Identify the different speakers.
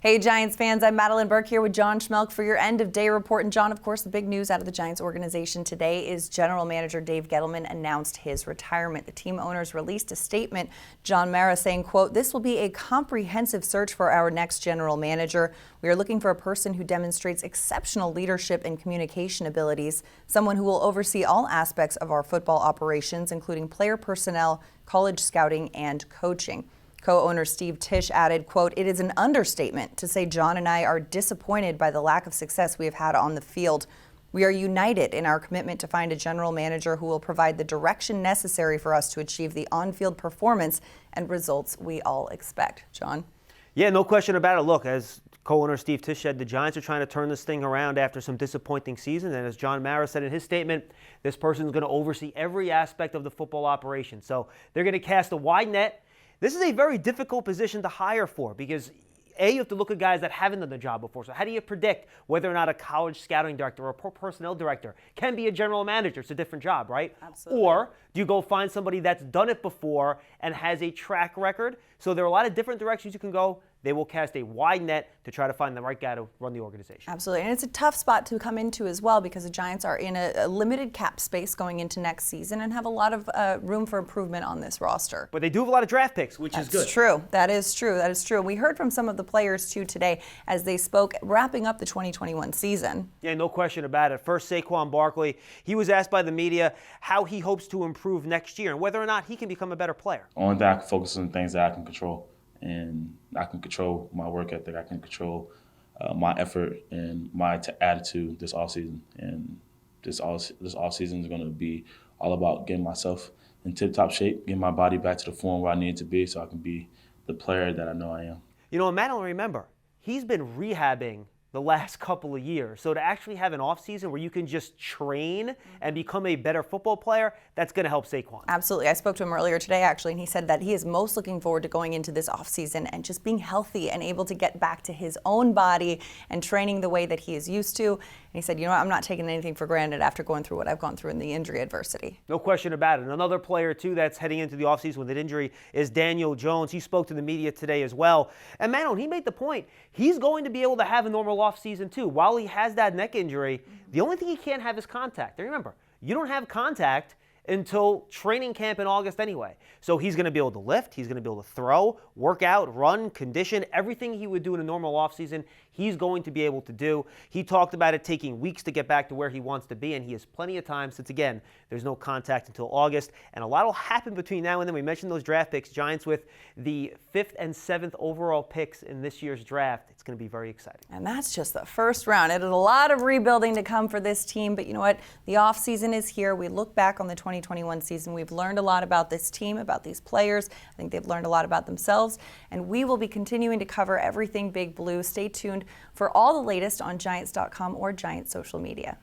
Speaker 1: Hey Giants fans, I'm Madelyn Burke here with John Schmeelk for your end of day report. And John, of course, the big news out of the Giants organization today is General Manager Dave Gettleman announced his retirement. The team owners released a statement, John Mara saying, quote, "This will be a comprehensive search for our next general manager. We are looking for a person who demonstrates exceptional leadership and communication abilities, someone who will oversee all aspects of our football operations, including player personnel, college scouting, and coaching." Co-owner Steve Tisch added, quote, "It is an understatement to say John and I are disappointed by the lack of success we have had on the field. We are united in our commitment to find a general manager who will provide the direction necessary for us to achieve the on-field performance and results we all expect." John?
Speaker 2: Yeah, no question about it. Look, as co-owner Steve Tisch said, the Giants are trying to turn this thing around after some disappointing seasons. And as John Mara said in his statement, this person is going to oversee every aspect of the football operation. So they're going to cast a wide net. This is a very difficult position to hire for because, A, you have to look at guys that haven't done the job before. So how do you predict whether or not a college scouting director or a personnel director can be a general manager? It's a different job, right?
Speaker 1: Absolutely.
Speaker 2: Or do you go find somebody that's done it before and has a track record? So there are a lot of different directions you can go. They will cast a wide net to try to find the right guy to run the organization.
Speaker 1: Absolutely. And it's a tough spot to come into as well because the Giants are in a limited cap space going into next season and have a lot of room for improvement on this roster.
Speaker 2: But they do have a lot of draft picks, which is good.
Speaker 1: That's true. That is true. That is true. We heard from some of the players, too, today as they spoke, wrapping up the 2021 season.
Speaker 2: Yeah, no question about it. First, Saquon Barkley, he was asked by the media how he hopes to improve next year and whether or not he can become a better player.
Speaker 3: Only thing I can focus on things that I can control. And I can control my work ethic. I can control my effort and my attitude this offseason. And this offseason is going to be all about getting myself in tip-top shape, getting my body back to the form where I need it to be so I can be the player that I know I am.
Speaker 2: You know, Madelyn, remember, he's been rehabbing the last couple of years. So to actually have an offseason where you can just train and become a better football player, that's going to help Saquon.
Speaker 1: Absolutely. I spoke to him earlier today, actually, and he said that he is most looking forward to going into this offseason and just being healthy and able to get back to his own body and training the way that he is used to. And he said, you know what, I'm not taking anything for granted after going through what I've gone through in the injury adversity.
Speaker 2: No question about it. Another player, too, that's heading into the offseason with an injury is Daniel Jones. He spoke to the media today as well. And Madelyn, he made the point, he's going to be able to have a normal offseason, too. While he has that neck injury, the only thing he can't have is contact. And remember, you don't have contact until training camp in August anyway. So he's going to be able to lift, he's going to be able to throw, work out, run, condition, everything he would do in a normal offseason, he's going to be able to do. He talked about it taking weeks to get back to where he wants to be, and he has plenty of time since, again, there's no contact until August. And a lot will happen between now and then. We mentioned those draft picks. Giants with the 5th and 7th overall picks in this year's draft. It's going to be very exciting.
Speaker 1: And that's just the first round. It is a lot of rebuilding to come for this team, but you know what? The offseason is here. We look back on the 2021 season. We've learned a lot about this team, about these players. I think they've learned a lot about themselves, and we will be continuing to cover everything Big Blue. Stay tuned for all the latest on Giants.com or Giants social media.